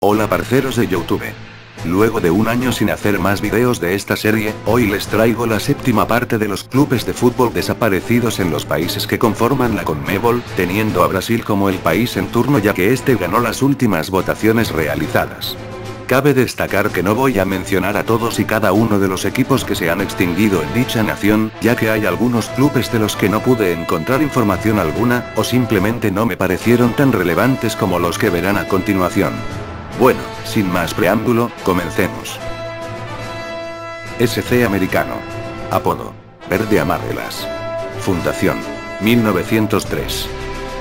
Hola parceros de YouTube. Luego de un año sin hacer más videos de esta serie, hoy les traigo la séptima parte de los clubes de fútbol desaparecidos en los países que conforman la CONMEBOL, teniendo a Brasil como el país en turno ya que este ganó las últimas votaciones realizadas. Cabe destacar que no voy a mencionar a todos y cada uno de los equipos que se han extinguido en dicha nación, ya que hay algunos clubes de los que no pude encontrar información alguna, o simplemente no me parecieron tan relevantes como los que verán a continuación. Bueno, sin más preámbulo, comencemos. SC Americano. Apodo: Verde Amarelas. Fundación: 1903.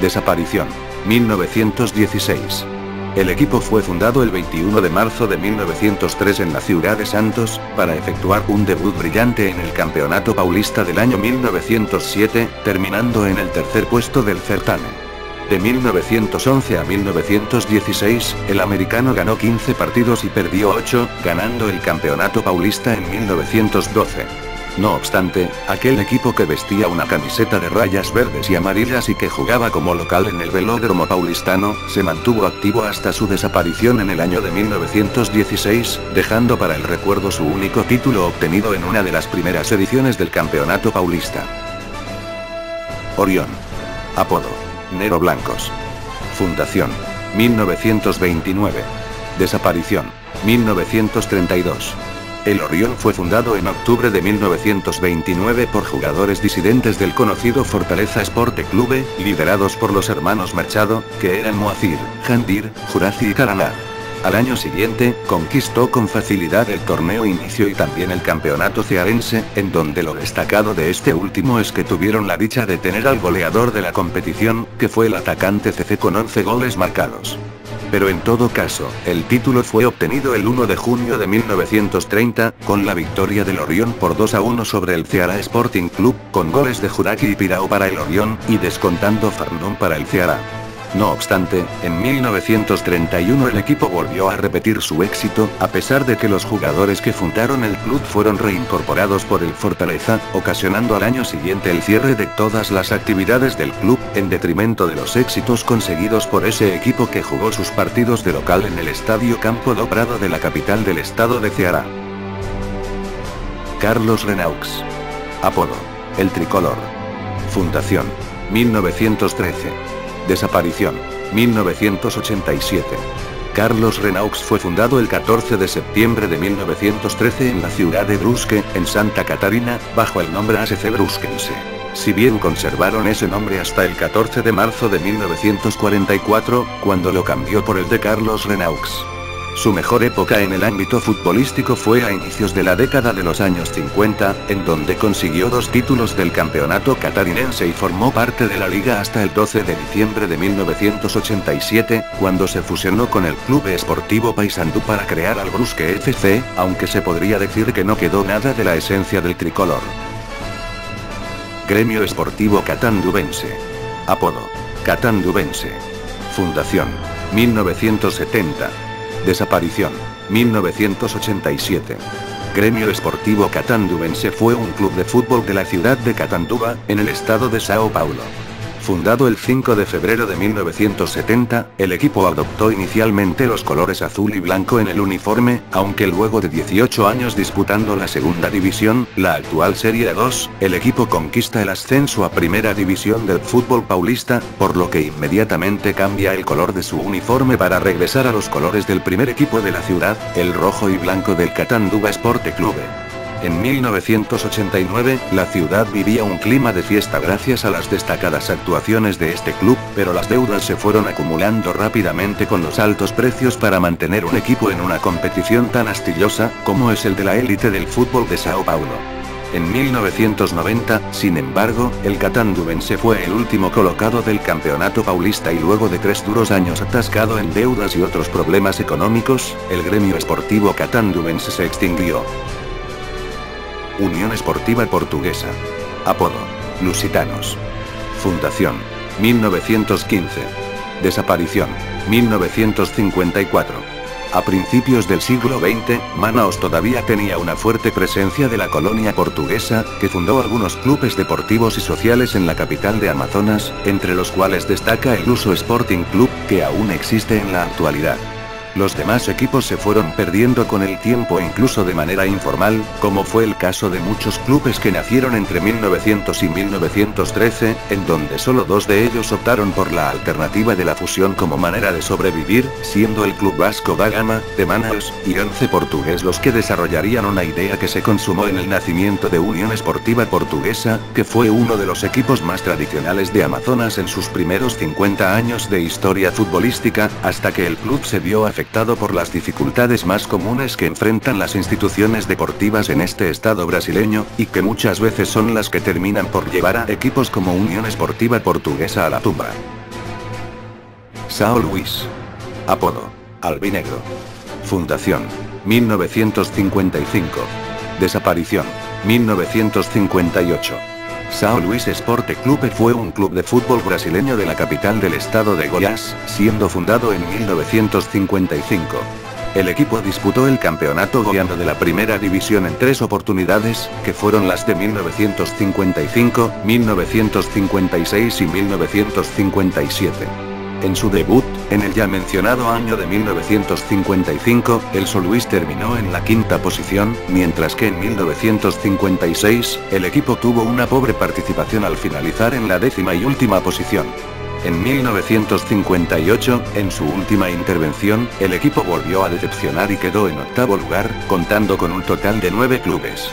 Desaparición: 1916. El equipo fue fundado el 21 de marzo de 1903 en la ciudad de Santos, para efectuar un debut brillante en el Campeonato Paulista del año 1907, terminando en el tercer puesto del certamen. De 1911 a 1916, el americano ganó 15 partidos y perdió 8, ganando el Campeonato Paulista en 1912. No obstante, aquel equipo que vestía una camiseta de rayas verdes y amarillas y que jugaba como local en el Velódromo Paulistano, se mantuvo activo hasta su desaparición en el año de 1916, dejando para el recuerdo su único título obtenido en una de las primeras ediciones del Campeonato Paulista. Orión. Apodo: Nero Blancos. Fundación: 1929. Desaparición: 1932. El Orión fue fundado en octubre de 1929 por jugadores disidentes del conocido Fortaleza Esporte Clube, liderados por los hermanos Machado, que eran Moacir, Jandir, Juraci y Caraná. Al año siguiente, conquistó con facilidad el torneo inicio y también el campeonato cearense, en donde lo destacado de este último es que tuvieron la dicha de tener al goleador de la competición, que fue el atacante CC con 11 goles marcados. Pero en todo caso, el título fue obtenido el 1 de junio de 1930, con la victoria del Orión por 2-1 sobre el Ceará Sporting Club, con goles de Juraki y Pirao para el Orión, y descontando Farnón para el Ceará. No obstante, en 1931 el equipo volvió a repetir su éxito, a pesar de que los jugadores que fundaron el club fueron reincorporados por el Fortaleza, ocasionando al año siguiente el cierre de todas las actividades del club, en detrimento de los éxitos conseguidos por ese equipo que jugó sus partidos de local en el Estadio Campo do Prado de la capital del estado de Ceará. Carlos Renaux. Apodo: El Tricolor. Fundación: 1913. Desaparición: 1987. Carlos Renaux fue fundado el 14 de septiembre de 1913 en la ciudad de Brusque, en Santa Catarina, bajo el nombre ASC Brusquense. Si bien conservaron ese nombre hasta el 14 de marzo de 1944, cuando lo cambió por el de Carlos Renaux. Su mejor época en el ámbito futbolístico fue a inicios de la década de los años 50, en donde consiguió 2 títulos del campeonato catarinense y formó parte de la liga hasta el 12 de diciembre de 1987, cuando se fusionó con el Club Esportivo Paysandú para crear al Brusque FC, aunque se podría decir que no quedó nada de la esencia del tricolor. Gremio Esportivo Catanduvense. Apodo: Catanduvense. Fundación: 1970. Desaparición: 1987. Gremio Esportivo Catanduvense fue un club de fútbol de la ciudad de Catanduva, en el estado de Sao Paulo. Fundado el 5 de febrero de 1970, el equipo adoptó inicialmente los colores azul y blanco en el uniforme, aunque luego de 18 años disputando la segunda división, la actual Serie 2, el equipo conquista el ascenso a Primera División del fútbol paulista, por lo que inmediatamente cambia el color de su uniforme para regresar a los colores del primer equipo de la ciudad, el rojo y blanco del Catanduva Esporte Clube. En 1989, la ciudad vivía un clima de fiesta gracias a las destacadas actuaciones de este club, pero las deudas se fueron acumulando rápidamente con los altos precios para mantener un equipo en una competición tan astillosa, como es el de la élite del fútbol de Sao Paulo. En 1990, sin embargo, el Catanduvense fue el último colocado del campeonato paulista y luego de 3 duros años atascado en deudas y otros problemas económicos, el Gremio Esportivo Catanduvense se extinguió. Unión Esportiva Portuguesa. Apodo: Lusitanos. Fundación: 1915. Desaparición: 1954. A principios del siglo XX, Manaos todavía tenía una fuerte presencia de la colonia portuguesa, que fundó algunos clubes deportivos y sociales en la capital de Amazonas, entre los cuales destaca el Luso Sporting Club, que aún existe en la actualidad. Los demás equipos se fueron perdiendo con el tiempo e incluso de manera informal, como fue el caso de muchos clubes que nacieron entre 1900 y 1913, en donde solo 2 de ellos optaron por la alternativa de la fusión como manera de sobrevivir, siendo el Club Vasco da Gama, de Manaus, y Once Portugués los que desarrollarían una idea que se consumó en el nacimiento de Unión Esportiva Portuguesa, que fue uno de los equipos más tradicionales de Amazonas en sus primeros 50 años de historia futbolística, hasta que el club se vio afectado por las dificultades más comunes que enfrentan las instituciones deportivas en este estado brasileño, y que muchas veces son las que terminan por llevar a equipos como Unión Esportiva Portuguesa a la tumba. São Luís. Apodo: Albinegro. Fundación: 1955. Desaparición: 1958. São Luís Esporte Clube fue un club de fútbol brasileño de la capital del estado de Goiás, siendo fundado en 1955. El equipo disputó el campeonato goiano de la primera división en 3 oportunidades, que fueron las de 1955, 1956 y 1957. En su debut, en el ya mencionado año de 1955, el São Luís terminó en la 5ª posición, mientras que en 1956, el equipo tuvo una pobre participación al finalizar en la 10ª y última posición. En 1958, en su última intervención, el equipo volvió a decepcionar y quedó en 8º lugar, contando con un total de 9 clubes.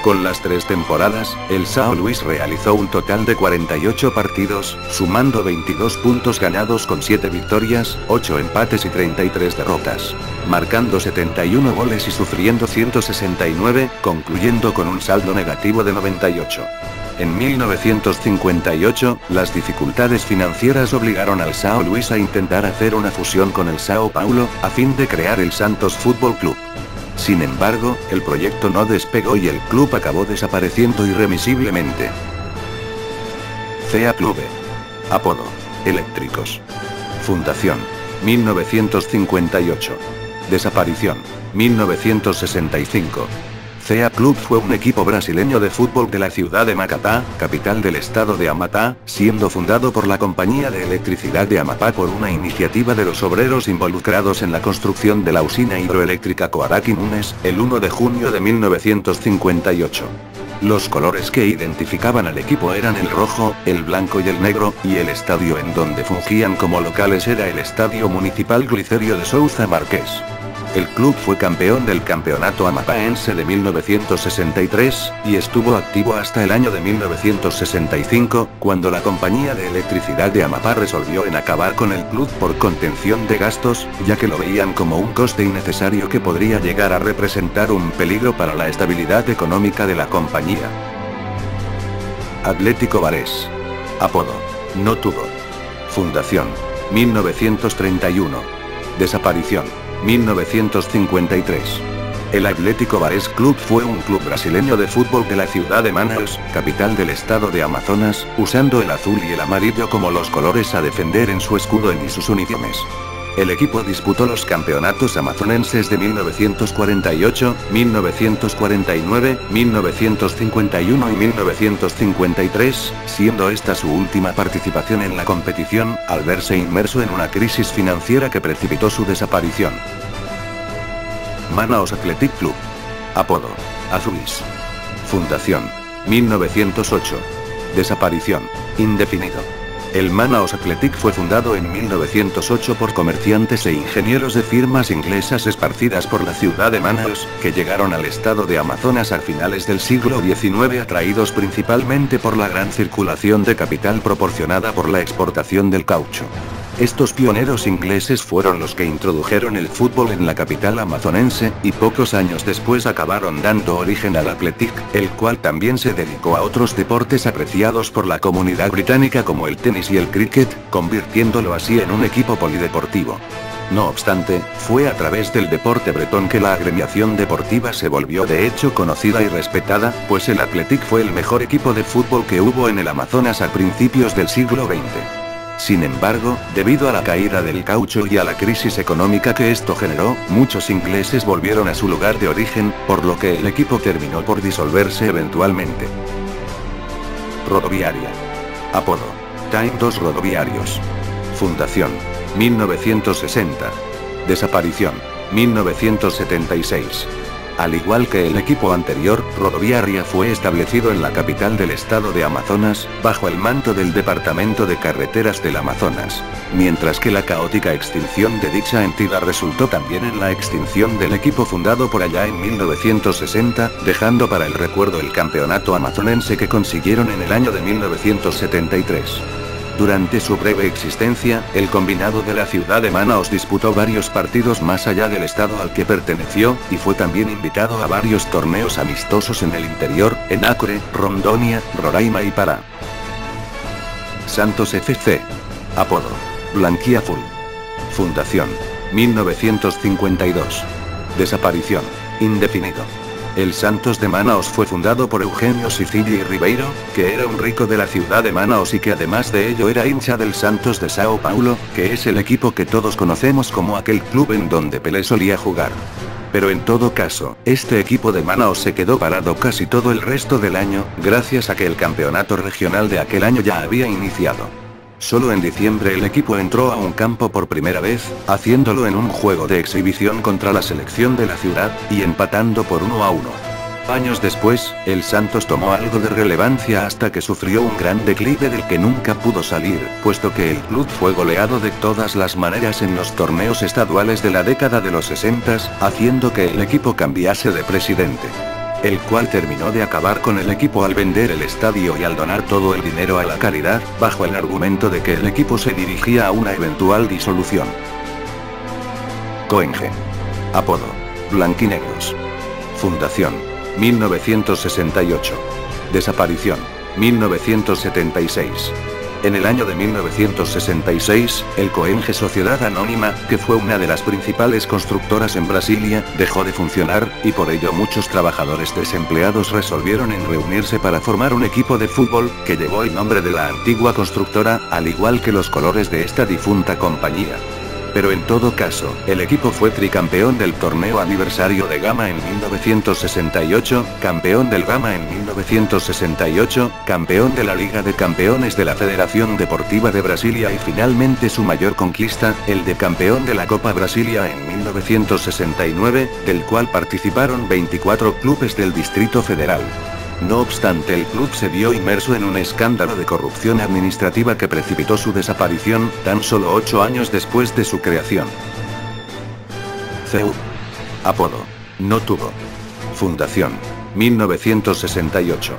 Con las 3 temporadas, el São Luís realizó un total de 48 partidos, sumando 22 puntos ganados con 7 victorias, 8 empates y 33 derrotas, marcando 71 goles y sufriendo 169, concluyendo con un saldo negativo de 98. En 1958, las dificultades financieras obligaron al São Luís a intentar hacer una fusión con el São Paulo, a fin de crear el Santos Futebol Clube. Sin embargo, el proyecto no despegó y el club acabó desapareciendo irremisiblemente. CA Clube. Apodo: Eléctricos. Fundación: 1958. Desaparición: 1965. CA Club fue un equipo brasileño de fútbol de la ciudad de Macapá, capital del estado de Amapá, siendo fundado por la Compañía de Electricidad de Amapá por una iniciativa de los obreros involucrados en la construcción de la usina hidroeléctrica Coaraquim Nunes, el 1 de junio de 1958. Los colores que identificaban al equipo eran el rojo, el blanco y el negro, y el estadio en donde fungían como locales era el Estadio Municipal Glicério de Souza Marques. El club fue campeón del campeonato amapaense de 1963, y estuvo activo hasta el año de 1965, cuando la Compañía de Electricidad de Amapá resolvió en acabar con el club por contención de gastos, ya que lo veían como un coste innecesario que podría llegar a representar un peligro para la estabilidad económica de la compañía. Atlético Varés. Apodo: No Tubo. Fundación: 1931. Desaparición: 1953. El Atlético Varés Club fue un club brasileño de fútbol de la ciudad de Manaus, capital del estado de Amazonas, usando el azul y el amarillo como los colores a defender en su escudo y sus uniformes. El equipo disputó los campeonatos amazonenses de 1948, 1949, 1951 y 1953, siendo esta su última participación en la competición, al verse inmerso en una crisis financiera que precipitó su desaparición. Manaus Athletic Club. Apodo: Azuis. Fundación: 1908. Desaparición: indefinido. El Manaus Athletic fue fundado en 1908 por comerciantes e ingenieros de firmas inglesas esparcidas por la ciudad de Manaus, que llegaron al estado de Amazonas a finales del siglo XIX atraídos principalmente por la gran circulación de capital proporcionada por la exportación del caucho. Estos pioneros ingleses fueron los que introdujeron el fútbol en la capital amazonense, y pocos años después acabaron dando origen al Athletic, el cual también se dedicó a otros deportes apreciados por la comunidad británica como el tenis y el cricket, convirtiéndolo así en un equipo polideportivo. No obstante, fue a través del deporte bretón que la agremiación deportiva se volvió de hecho conocida y respetada, pues el Athletic fue el mejor equipo de fútbol que hubo en el Amazonas a principios del siglo XX. Sin embargo, debido a la caída del caucho y a la crisis económica que esto generó, muchos ingleses volvieron a su lugar de origen, por lo que el equipo terminó por disolverse eventualmente. Rodoviaria. Apodo: Time 2 Rodoviarios. Fundación: 1960. Desaparición. 1976. Al igual que el equipo anterior, Rodoviaria fue establecido en la capital del estado de Amazonas, bajo el manto del Departamento de Carreteras del Amazonas. Mientras que la caótica extinción de dicha entidad resultó también en la extinción del equipo fundado por allá en 1960, dejando para el recuerdo el campeonato amazonense que consiguieron en el año de 1973. Durante su breve existencia, el combinado de la ciudad de Manaos disputó varios partidos más allá del estado al que perteneció, y fue también invitado a varios torneos amistosos en el interior, en Acre, Rondonia, Roraima y Pará. Santos FC. Apodo: Blanquiazul. Fundación: 1952. Desaparición: indefinido. El Santos de Manaos fue fundado por Eugenio Sicilli y Ribeiro, que era un rico de la ciudad de Manaos y que además de ello era hincha del Santos de Sao Paulo, que es el equipo que todos conocemos como aquel club en donde Pelé solía jugar. Pero en todo caso, este equipo de Manaos se quedó parado casi todo el resto del año, gracias a que el campeonato regional de aquel año ya había iniciado. Solo en diciembre el equipo entró a un campo por primera vez, haciéndolo en un juego de exhibición contra la selección de la ciudad, y empatando por 1-1. Años después, el Santos tomó algo de relevancia hasta que sufrió un gran declive del que nunca pudo salir, puesto que el club fue goleado de todas las maneras en los torneos estaduales de la década de los 60, haciendo que el equipo cambiase de presidente, el cual terminó de acabar con el equipo al vender el estadio y al donar todo el dinero a la caridad, bajo el argumento de que el equipo se dirigía a una eventual disolución. Coenge. Apodo: Blanquinegros. Fundación: 1968. Desaparición: 1976. En el año de 1966, el Coenge Sociedad Anónima, que fue una de las principales constructoras en Brasilia, dejó de funcionar, y por ello muchos trabajadores desempleados resolvieron en reunirse para formar un equipo de fútbol, que llevó el nombre de la antigua constructora, al igual que los colores de esta difunta compañía. Pero en todo caso, el equipo fue tricampeón del torneo aniversario de Gama en 1968, campeón del Gama en 1968, campeón de la Liga de Campeones de la Federación Deportiva de Brasilia y finalmente su mayor conquista, el de campeón de la Copa Brasilia en 1969, del cual participaron 24 clubes del Distrito Federal. No obstante, el club se vio inmerso en un escándalo de corrupción administrativa que precipitó su desaparición, tan solo 8 años después de su creación. CEU. Apodo: No Tubo. Fundación: 1968.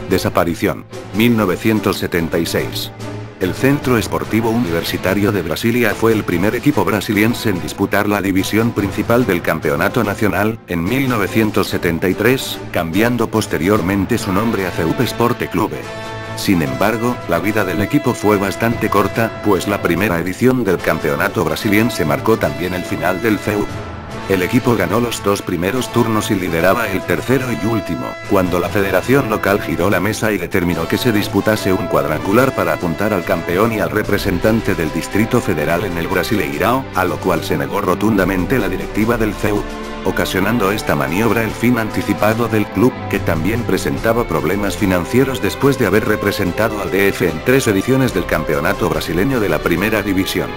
Desaparición: 1976. El Centro Esportivo Universitario de Brasilia fue el primer equipo brasiliense en disputar la división principal del campeonato nacional, en 1973, cambiando posteriormente su nombre a CEU Esporte Clube. Sin embargo, la vida del equipo fue bastante corta, pues la primera edición del campeonato brasiliense marcó también el final del CEU. El equipo ganó los 2 primeros turnos y lideraba el tercero y último, cuando la federación local giró la mesa y determinó que se disputase un cuadrangular para apuntar al campeón y al representante del Distrito Federal en el Brasileirão, a lo cual se negó rotundamente la directiva del CEU, ocasionando esta maniobra el fin anticipado del club, que también presentaba problemas financieros después de haber representado al DF en 3 ediciones del campeonato brasileño de la primera división.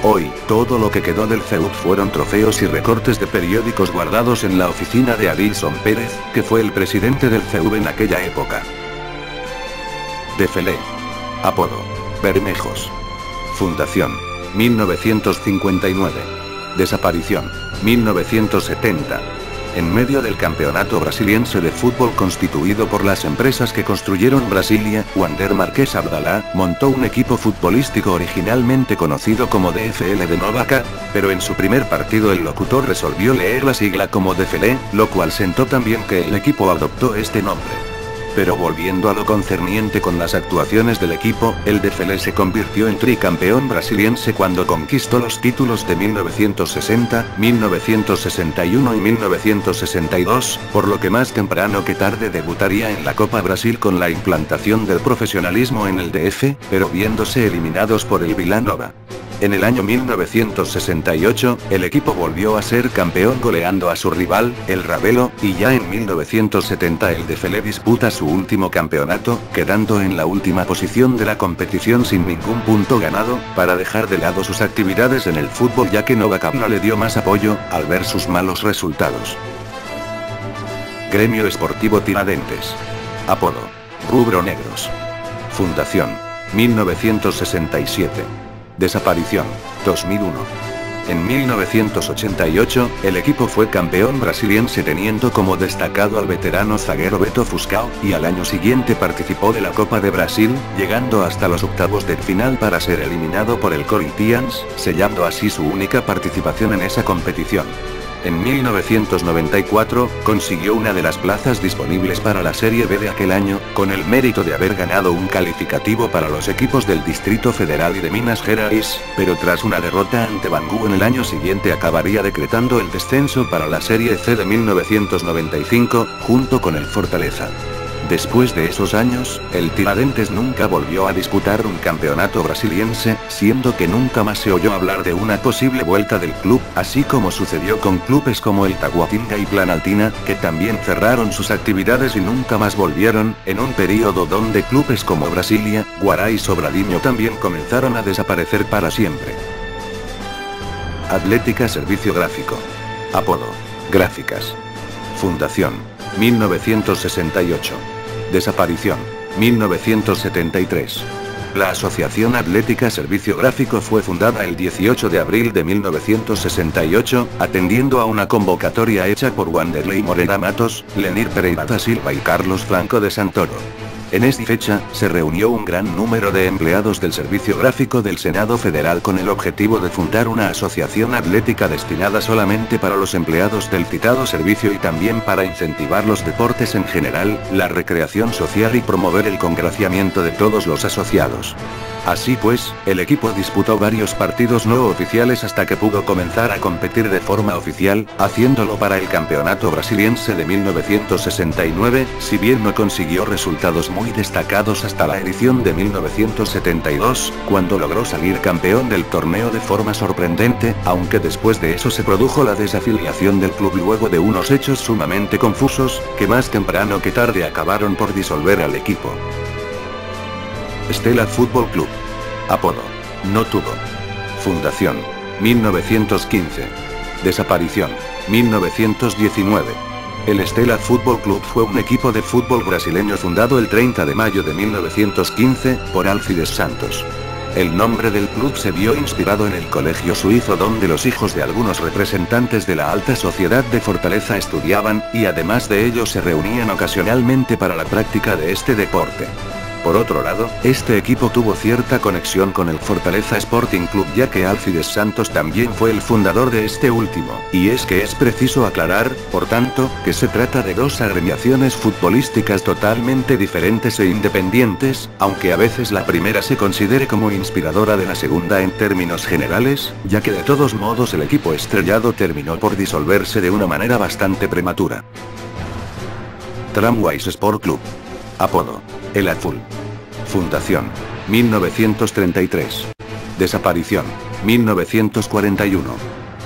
Hoy, todo lo que quedó del CEU fueron trofeos y recortes de periódicos guardados en la oficina de Adilson Pérez, que fue el presidente del CEU en aquella época. Defelé. Apodo: Bermejos. Fundación: 1959. Desaparición: 1970. En medio del campeonato brasiliense de fútbol constituido por las empresas que construyeron Brasilia, Wander Marques Abdalá montó un equipo futbolístico originalmente conocido como DFL de Novaca, pero en su primer partido el locutor resolvió leer la sigla como Defelé, lo cual sentó también que el equipo adoptó este nombre. Pero volviendo a lo concerniente con las actuaciones del equipo, el Defelé se convirtió en tricampeón brasiliense cuando conquistó los títulos de 1960, 1961 y 1962, por lo que más temprano que tarde debutaría en la Copa Brasil con la implantación del profesionalismo en el DF, pero viéndose eliminados por el Vila Nova. En el año 1968, el equipo volvió a ser campeón goleando a su rival, el Ravelo, y ya en 1970 el DFL disputa su último campeonato, quedando en la última posición de la competición sin ningún punto ganado, para dejar de lado sus actividades en el fútbol ya que Nova Cap no le dio más apoyo, al ver sus malos resultados. Gremio Esportivo Tiradentes. Apodo: Rubro Negros. Fundación: 1967. Desaparición: 2001. En 1988, el equipo fue campeón brasiliense teniendo como destacado al veterano zaguero Beto Fuscao, y al año siguiente participó de la Copa de Brasil, llegando hasta los octavos de final para ser eliminado por el Corinthians, sellando así su única participación en esa competición. En 1994, consiguió una de las plazas disponibles para la Serie B de aquel año, con el mérito de haber ganado un calificativo para los equipos del Distrito Federal y de Minas Gerais, pero tras una derrota ante Bangu en el año siguiente acabaría decretando el descenso para la Serie C de 1995, junto con el Fortaleza. Después de esos años, el Tiradentes nunca volvió a disputar un campeonato brasiliense, siendo que nunca más se oyó hablar de una posible vuelta del club, así como sucedió con clubes como el Taguatinga y Planaltina, que también cerraron sus actividades y nunca más volvieron, en un periodo donde clubes como Brasilia, Guará y Sobradinho también comenzaron a desaparecer para siempre. Atlética Servicio Gráfico. Apodo: Gráficas. Fundación: 1968. Desaparición: 1973. La Asociación Atlética Servicio Gráfico fue fundada el 18 de abril de 1968, atendiendo a una convocatoria hecha por Wanderley Morena Matos, Lenir Pereira da Silva y Carlos Franco de Santoro. En esta fecha, se reunió un gran número de empleados del Servicio Gráfico del Senado Federal con el objetivo de fundar una asociación atlética destinada solamente para los empleados del citado servicio y también para incentivar los deportes en general, la recreación social y promover el congraciamiento de todos los asociados. Así pues, el equipo disputó varios partidos no oficiales hasta que pudo comenzar a competir de forma oficial, haciéndolo para el Campeonato Brasiliense de 1969, si bien no consiguió resultados muy destacados hasta la edición de 1972, cuando logró salir campeón del torneo de forma sorprendente, aunque después de eso se produjo la desafiliación del club luego de unos hechos sumamente confusos, que más temprano que tarde acabaron por disolver al equipo. Stella Fútbol Club. Apodo: No Tubo. Fundación: 1915. Desaparición: 1919. El Stella Fútbol Club fue un equipo de fútbol brasileño fundado el 30 de mayo de 1915, por Alcides Santos. El nombre del club se vio inspirado en el colegio suizo donde los hijos de algunos representantes de la alta sociedad de Fortaleza estudiaban, y además de ello se reunían ocasionalmente para la práctica de este deporte. Por otro lado, este equipo tuvo cierta conexión con el Fortaleza Sporting Club ya que Alcides Santos también fue el fundador de este último, y es que es preciso aclarar, por tanto, que se trata de dos agremiaciones futbolísticas totalmente diferentes e independientes, aunque a veces la primera se considere como inspiradora de la segunda en términos generales, ya que de todos modos el equipo estrellado terminó por disolverse de una manera bastante prematura. Tramways Sport Club. Apodo: El Azul. Fundación: 1933. Desaparición: 1941.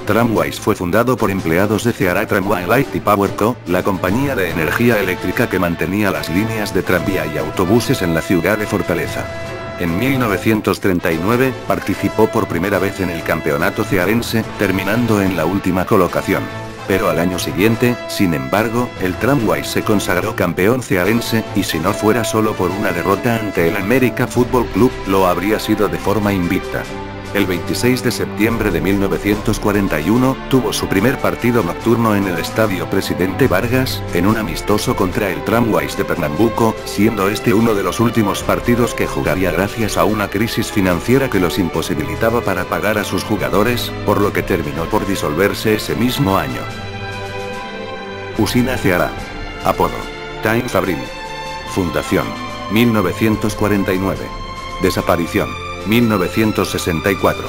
Tramways fue fundado por empleados de Ceará Tramway Light y Power Co., la compañía de energía eléctrica que mantenía las líneas de tranvía y autobuses en la ciudad de Fortaleza. En 1939, participó por primera vez en el campeonato cearense, terminando en la última colocación. Pero al año siguiente, sin embargo, el Tramways se consagró campeón cearense, y si no fuera solo por una derrota ante el América Fútbol Club, lo habría sido de forma invicta. El 26 de septiembre de 1941, tuvo su primer partido nocturno en el Estadio Presidente Vargas, en un amistoso contra el Tramways de Pernambuco, siendo este uno de los últimos partidos que jugaría gracias a una crisis financiera que los imposibilitaba para pagar a sus jugadores, por lo que terminó por disolverse ese mismo año. Usina Ceará. Apodo: Time Fabril. Fundación: 1949. Desaparición: 1964.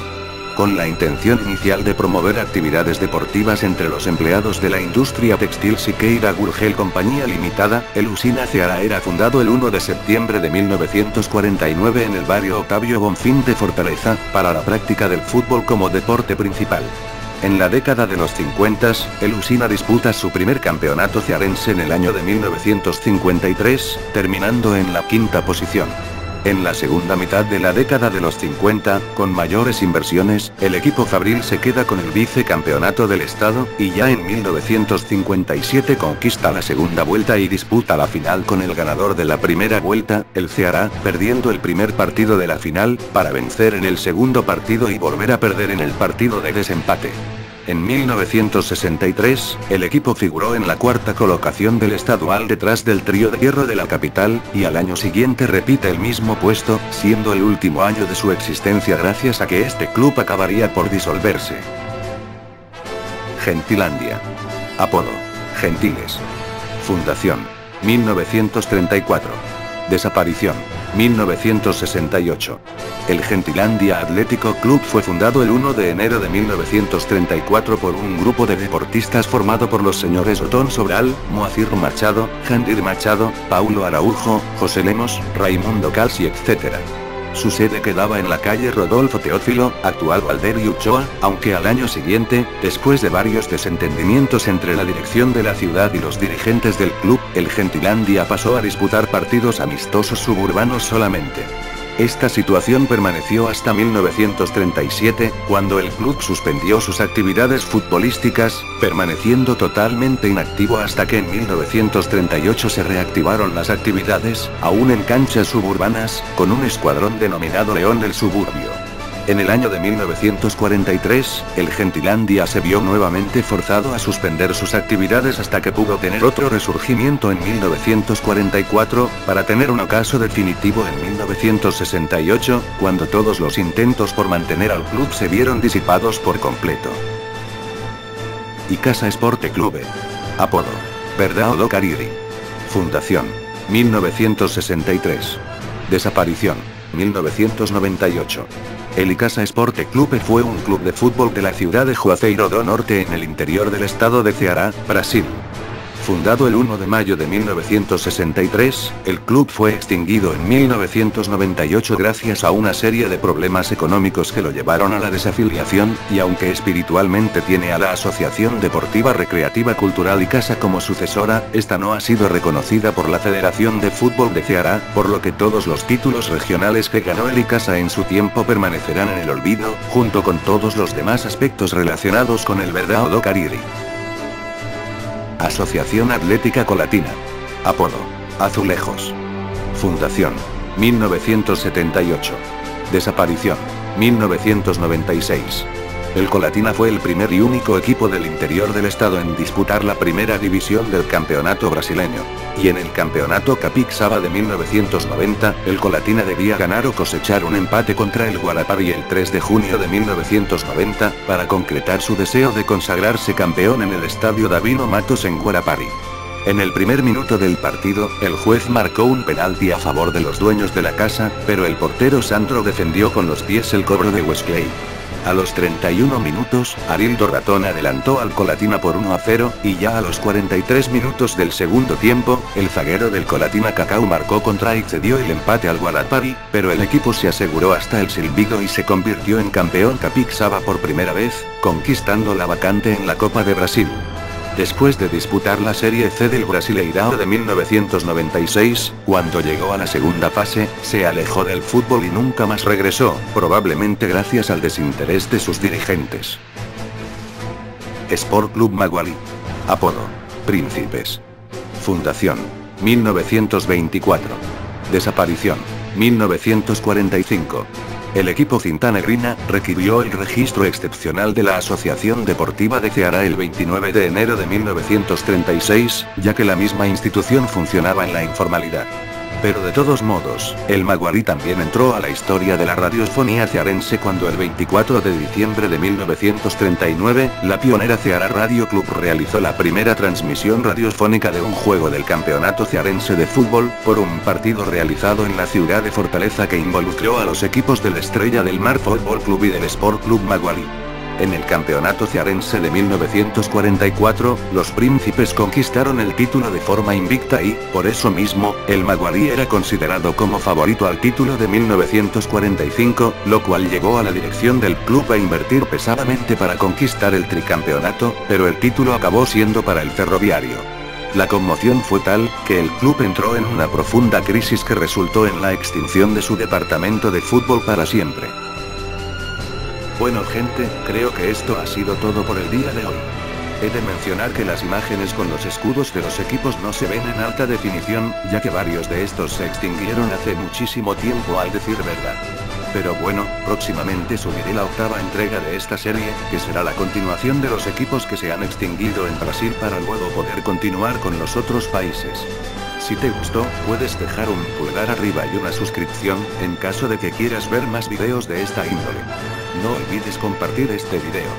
Con la intención inicial de promover actividades deportivas entre los empleados de la industria textil Siqueira Gurgel Compañía Limitada, el Usina Ceará era fundado el 1 de septiembre de 1949 en el barrio Octavio Bonfim de Fortaleza, para la práctica del fútbol como deporte principal. En la década de los 50, el Usina disputa su primer campeonato cearense en el año de 1953, terminando en la quinta posición. En la segunda mitad de la década de los 50, con mayores inversiones, el equipo fabril se queda con el vicecampeonato del estado, y ya en 1957 conquista la segunda vuelta y disputa la final con el ganador de la primera vuelta, el Ceará, perdiendo el primer partido de la final, para vencer en el segundo partido y volver a perder en el partido de desempate. En 1963, el equipo figuró en la cuarta colocación del estadual detrás del Trío de Hierro de la capital, y al año siguiente repite el mismo puesto, siendo el último año de su existencia gracias a que este club acabaría por disolverse. Gentilandia. Apodo: Gentiles. Fundación: 1934. Desaparición: 1968. El Gentilandia Atlético Club fue fundado el 1 de enero de 1934 por un grupo de deportistas formado por los señores Otón Sobral, Moacir Machado, Jandir Machado, Paulo Araujo, José Lemos, Raimundo Calsi, etc. Su sede quedaba en la calle Rodolfo Teófilo, actual Valder y Uchoa, aunque al año siguiente, después de varios desentendimientos entre la dirección de la ciudad y los dirigentes del club, el Gentilandia pasó a disputar partidos amistosos suburbanos solamente. Esta situación permaneció hasta 1937, cuando el club suspendió sus actividades futbolísticas, permaneciendo totalmente inactivo hasta que en 1938 se reactivaron las actividades, aún en canchas suburbanas, con un escuadrón denominado León del Suburbio. En el año de 1943, el Gentilandia se vio nuevamente forzado a suspender sus actividades hasta que pudo tener otro resurgimiento en 1944, para tener un ocaso definitivo en 1968, cuando todos los intentos por mantener al club se vieron disipados por completo. Icasa Esporte Clube. Apodo: Verdao do Cariri. Fundación: 1963. Desaparición: 1998. El Icasa Esporte Clube fue un club de fútbol de la ciudad de Juazeiro do Norte en el interior del estado de Ceará, Brasil. Fundado el 1 de mayo de 1963, el club fue extinguido en 1998 gracias a una serie de problemas económicos que lo llevaron a la desafiliación, y aunque espiritualmente tiene a la Asociación Deportiva Recreativa Cultural Icasa como sucesora, esta no ha sido reconocida por la Federación de Fútbol de Ceará, por lo que todos los títulos regionales que ganó el Icasa en su tiempo permanecerán en el olvido, junto con todos los demás aspectos relacionados con el Verdao do Cariri. Asociación Atlética Colatina. Apodo: Azulejos. Fundación: 1978. Desaparición: 1996. El Colatina fue el primer y único equipo del interior del estado en disputar la primera división del campeonato brasileño. Y en el campeonato Capixaba de 1990, el Colatina debía ganar o cosechar un empate contra el Guarapari el 3 de junio de 1990, para concretar su deseo de consagrarse campeón en el estadio Davino Matos en Guarapari. En el primer minuto del partido, el juez marcó un penalti a favor de los dueños de la casa, pero el portero Sandro defendió con los pies el cobro de Wesley. A los 31 minutos, Arildo Ratón adelantó al Colatina por 1-0, y ya a los 43 minutos del segundo tiempo, el zaguero del Colatina Cacau marcó contra y cedió el empate al Guarapari, pero el equipo se aseguró hasta el silbido y se convirtió en campeón Capixaba por primera vez, conquistando la vacante en la Copa de Brasil. Después de disputar la Serie C del Brasileirao de 1996, cuando llegó a la segunda fase, se alejó del fútbol y nunca más regresó, probablemente gracias al desinterés de sus dirigentes. Sport Club Maguari. Apodo: Príncipes. Fundación: 1924. Desaparición: 1945. El equipo cintanegrina requirió el registro excepcional de la Asociación Deportiva de Ceará el 29 de enero de 1936, ya que la misma institución funcionaba en la informalidad. Pero de todos modos, el Maguari también entró a la historia de la radiofonía cearense cuando el 24 de diciembre de 1939, la pionera Ceará Radio Club realizó la primera transmisión radiofónica de un juego del campeonato cearense de fútbol, por un partido realizado en la ciudad de Fortaleza que involucró a los equipos del Estrella del Mar Fútbol Club y del Sport Club Maguari. En el campeonato cearense de 1944, los príncipes conquistaron el título de forma invicta y, por eso mismo, el Maguari era considerado como favorito al título de 1945, lo cual llevó a la dirección del club a invertir pesadamente para conquistar el tricampeonato, pero el título acabó siendo para el Ferroviario. La conmoción fue tal, que el club entró en una profunda crisis que resultó en la extinción de su departamento de fútbol para siempre. Bueno gente, creo que esto ha sido todo por el día de hoy. He de mencionar que las imágenes con los escudos de los equipos no se ven en alta definición, ya que varios de estos se extinguieron hace muchísimo tiempo al decir verdad. Pero bueno, próximamente subiré la octava entrega de esta serie, que será la continuación de los equipos que se han extinguido en Brasil para luego poder continuar con los otros países. Si te gustó, puedes dejar un pulgar arriba y una suscripción, en caso de que quieras ver más videos de esta índole. No olvides compartir este video.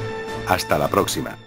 Hasta la próxima.